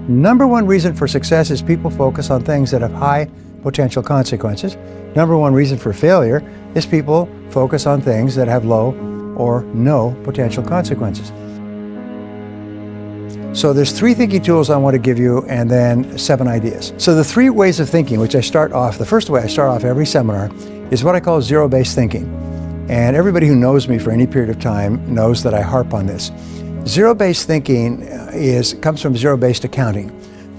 Number one reason for success is people focus on things that have high potential consequences. Number one reason for failure is people focus on things that have low or no potential consequences. So there's 3 thinking tools I want to give you, and then 7 ideas. So the 3 ways of thinking, which I start off, the first way I start off every seminar is what I call zero-based thinking. And everybody who knows me for any period of time knows that I harp on this. Zero-based thinking comes from zero-based accounting,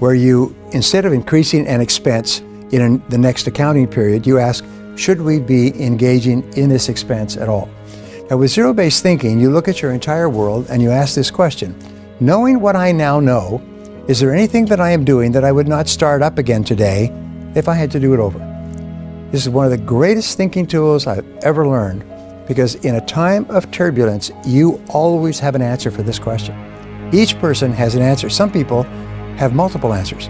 where you, instead of increasing an expense in the next accounting period, you ask, should we be engaging in this expense at all? Now with zero-based thinking, you look at your entire world and you ask this question: knowing what I now know, is there anything that I am doing that I would not start up again today if I had to do it over? This is one of the greatest thinking tools I've ever learned, because in a time of turbulence, you always have an answer for this question. Each person has an answer. Some people have multiple answers.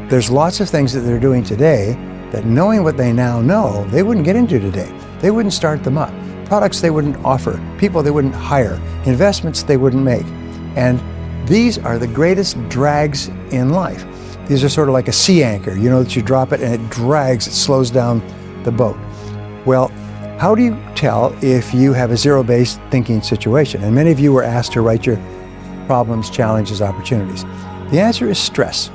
There's lots of things that they're doing today that, knowing what they now know, they wouldn't get into today. They wouldn't start them up. Products they wouldn't offer, people they wouldn't hire, investments they wouldn't make. And these are the greatest drags in life. These are sort of like a sea anchor, you know, that you drop it and it drags, it slows down the boat. Well, how do you tell if you have a zero-based thinking situation? And many of you were asked to write your problems, challenges, opportunities. The answer is stress.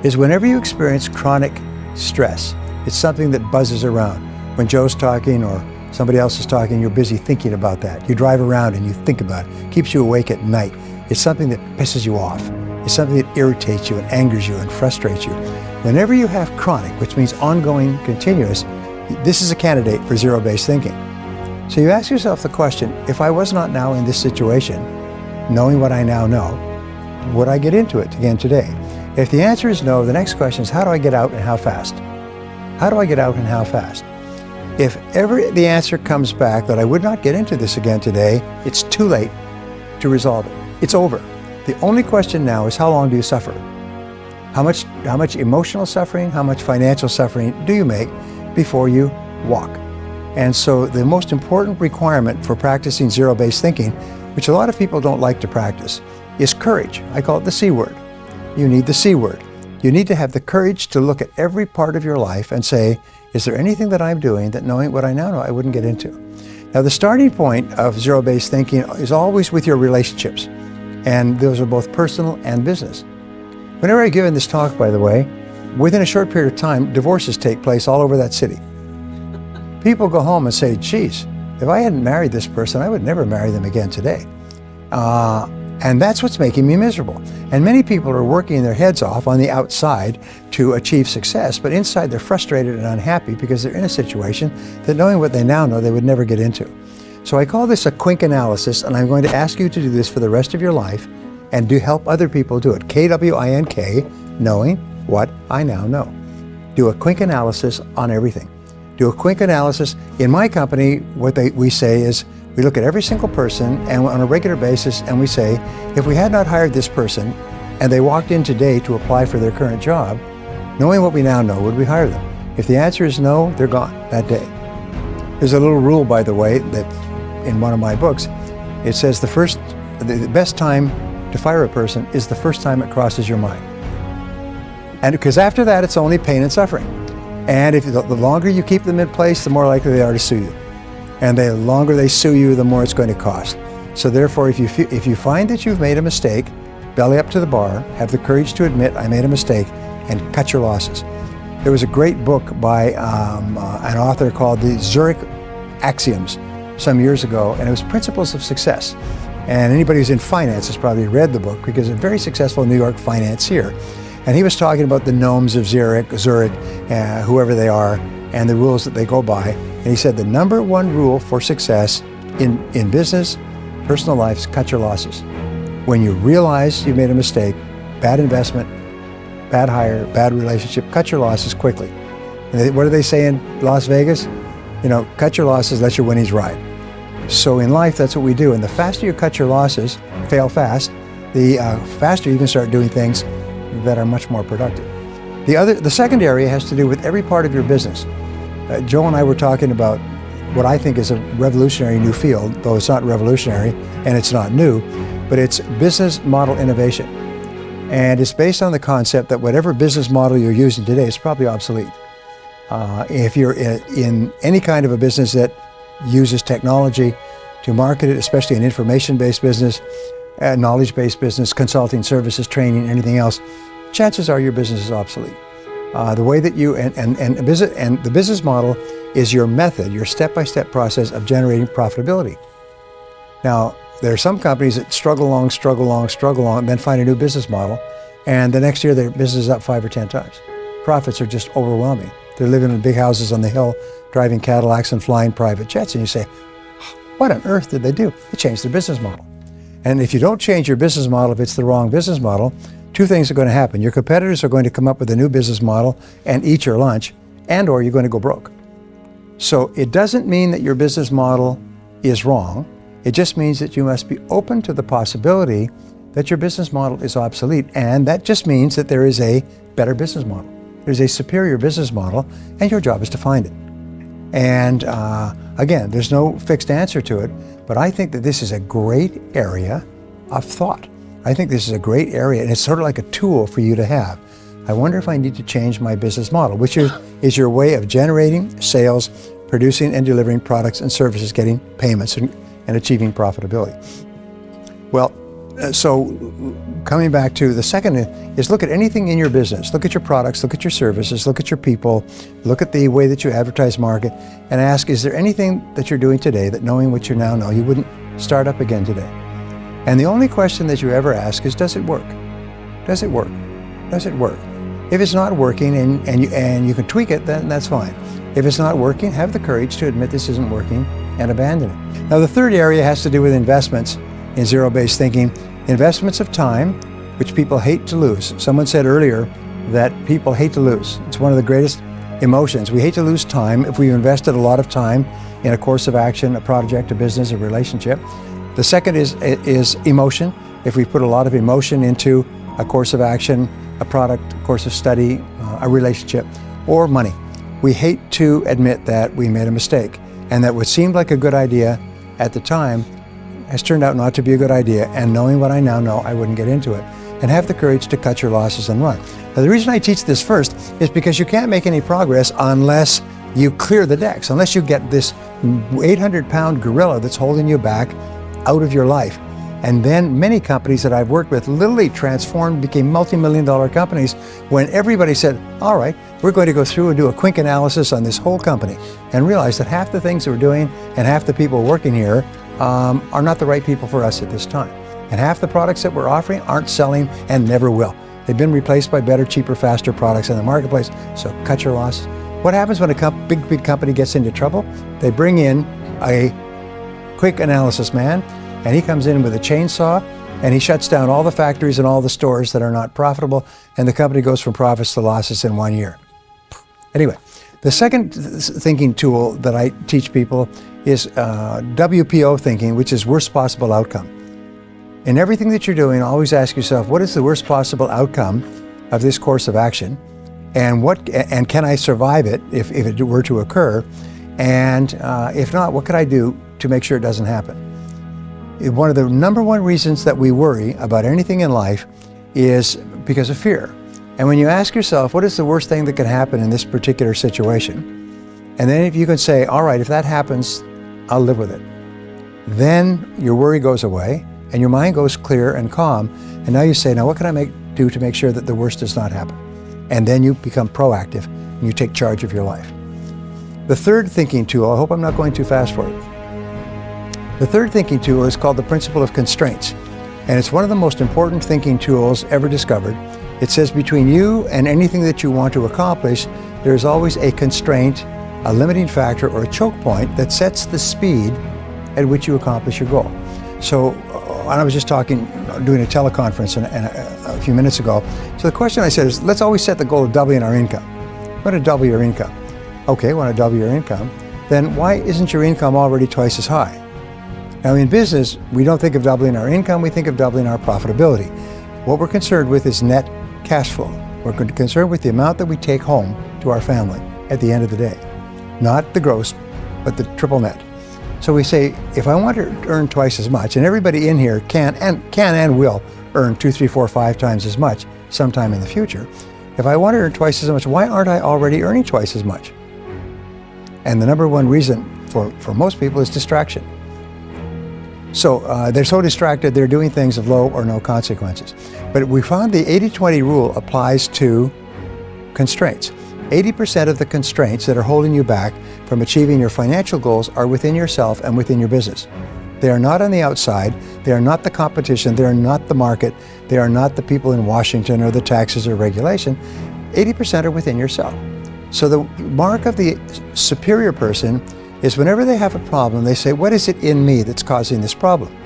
Is whenever you experience chronic stress, it's something that buzzes around. When Joe's talking or somebody else is talking, you're busy thinking about that. You drive around and you think about it. Keeps you awake at night. It's something that pisses you off. It's something that irritates you and angers you and frustrates you. Whenever you have chronic, which means ongoing, continuous, this is a candidate for zero-based thinking. So you ask yourself the question, if I was not now in this situation, knowing what I now know, would I get into it again today? If the answer is no, the next question is, how do I get out and how fast? How do I get out and how fast? If ever the answer comes back that I would not get into this again today, it's too late to resolve it. It's over. The only question now is, how long do you suffer? How much emotional suffering, how much financial suffering do you make before you walk? And so the most important requirement for practicing zero-based thinking, which a lot of people don't like to practice, is courage. I call it the C word. You need the C word. You need to have the courage to look at every part of your life and say, is there anything that I'm doing that, knowing what I now know, I wouldn't get into? Now, the starting point of zero-based thinking is always with your relationships. And those are both personal and business. Whenever I've given this talk, by the way, within a short period of time, divorces take place all over that city. People go home and say, geez, if I hadn't married this person, I would never marry them again today. And that's what's making me miserable. And many people are working their heads off on the outside to achieve success, but inside they're frustrated and unhappy because they're in a situation that, knowing what they now know, they would never get into. So I call this a quink analysis, and I'm going to ask you to do this for the rest of your life and do help other people do it. K-W-I-N-K, knowing what I now know. Do a quink analysis on everything. Do a quink analysis. In my company, what we say is, we look at every single person and on a regular basis, and we say, if we had not hired this person and they walked in today to apply for their current job, knowing what we now know, would we hire them? If the answer is no, they're gone that day. There's a little rule, by the way, that in one of my books, it says the best time to fire a person is the first time it crosses your mind. And because after that, it's only pain and suffering. And if the longer you keep them in place, the more likely they are to sue you. And the longer they sue you, the more it's going to cost. So therefore, if you find that you've made a mistake, belly up to the bar, have the courage to admit, I made a mistake, and cut your losses. There was a great book by an author called the Zurich Axioms some years ago, and it was Principles of Success. And anybody who's in finance has probably read the book, because a very successful New York financier. And he was talking about the gnomes of Zurich, whoever they are, and the rules that they go by. And he said the number one rule for success in business, personal life, is cut your losses. When you realize you made a mistake, bad investment, bad hire, bad relationship, cut your losses quickly. And what do they say in Las Vegas? You know, cut your losses, let your winnings ride. So in life, that's what we do. And the faster you cut your losses, fail fast, the faster you can start doing things that are much more productive. The second area has to do with every part of your business. Joe and I were talking about what I think is a revolutionary new field, though it's not revolutionary and it's not new, but it's business model innovation. And it's based on the concept that whatever business model you're using today is probably obsolete. If you're in any kind of a business that uses technology to market it, especially an information-based business, knowledge-based business, consulting services, training, anything else, chances are your business is obsolete. The way that you, and the business model is your method, your step-by-step process of generating profitability. Now, there are some companies that struggle along, and then find a new business model, and the next year their business is up 5 or 10 times. Profits are just overwhelming. They're living in big houses on the hill, driving Cadillacs and flying private jets, and you say, what on earth did they do? They changed their business model. And if you don't change your business model, if it's the wrong business model, two things are going to happen. Your competitors are going to come up with a new business model and eat your lunch, and or you're going to go broke. So it doesn't mean that your business model is wrong. It just means that you must be open to the possibility that your business model is obsolete, and that just means that there is a better business model. There's a superior business model, and your job is to find it. And again, there's no fixed answer to it, but I think that this is a great area of thought. I think this is a great area, and it's sort of like a tool for you to have. I wonder if I need to change my business model, which is your way of generating sales, producing and delivering products and services, getting payments, and achieving profitability. Well, so coming back to the second is look at anything in your business. Look at your products, look at your services, look at your people, look at the way that you advertise, market, and ask, is there anything that you're doing today that, knowing what you now know, you wouldn't start up again today? And the only question that you ever ask is, does it work? Does it work? Does it work? If it's not working and you can tweak it, then that's fine. If it's not working, have the courage to admit this isn't working and abandon it. Now, the third area has to do with investments in zero-based thinking. Investments of time, which people hate to lose. Someone said earlier that people hate to lose. It's one of the greatest emotions. We hate to lose time if we've invested a lot of time in a course of action, a project, a business, a relationship. The second is emotion. If we put a lot of emotion into a course of action, a product, a course of study, a relationship, or money. We hate to admit that we made a mistake and that what seemed like a good idea at the time has turned out not to be a good idea, and knowing what I now know, I wouldn't get into it. And have the courage to cut your losses and run. Now, the reason I teach this first is because you can't make any progress unless you clear the decks, unless you get this 800-pound gorilla that's holding you back out of your life. And then many companies that I've worked with literally transformed, became multi-million-dollar companies when everybody said, all right, we're going to go through and do a quick analysis on this whole company, and realize that half the things that we're doing and half the people working here are not the right people for us at this time. And half the products that we're offering aren't selling and never will. They've been replaced by better, cheaper, faster products in the marketplace, so cut your losses. What happens when a big company gets into trouble? They bring in a quick analysis man, and he comes in with a chainsaw, and he shuts down all the factories and all the stores that are not profitable, and the company goes from profits to losses in 1 year. Anyway, the second thinking tool that I teach people is WPO thinking, which is worst possible outcome. In everything that you're doing, always ask yourself, what is the worst possible outcome of this course of action? And can I survive it if it were to occur? And if not, what could I do to make sure it doesn't happen? One of the number one reasons that we worry about anything in life is because of fear. And when you ask yourself, what is the worst thing that could happen in this particular situation? And then if you can say, all right, if that happens, I'll live with it. Then your worry goes away and your mind goes clear and calm. And now you say, now what can I do to make sure that the worst does not happen? And then you become proactive and you take charge of your life. The third thinking tool, I hope I'm not going too fast for you. The third thinking tool is called the principle of constraints. And it's one of the most important thinking tools ever discovered. It says between you and anything that you want to accomplish, there's always a constraint, a limiting factor, or a choke point that sets the speed at which you accomplish your goal. So I was just doing a teleconference a few minutes ago. So the question I said is, let's always set the goal of doubling our income. You want to double your income. Okay, want to double your income. Then why isn't your income already twice as high? Now in business, we don't think of doubling our income, we think of doubling our profitability. What we're concerned with is net cash flow. We're concerned with the amount that we take home to our family at the end of the day. Not the gross, but the triple net. So we say, if I want to earn twice as much, and everybody in here can and will earn 2, 3, 4, 5 times as much sometime in the future. If I want to earn twice as much, why aren't I already earning twice as much? And the number one reason for most people is distraction. So they're so distracted, they're doing things of low or no consequences. But we found the 80-20 rule applies to constraints. 80% of the constraints that are holding you back from achieving your financial goals are within yourself and within your business. They are not on the outside. They are not the competition. They are not the market. They are not the people in Washington or the taxes or regulation. 80% are within yourself. So the mark of the superior person is whenever they have a problem, they say, what is it in me that's causing this problem?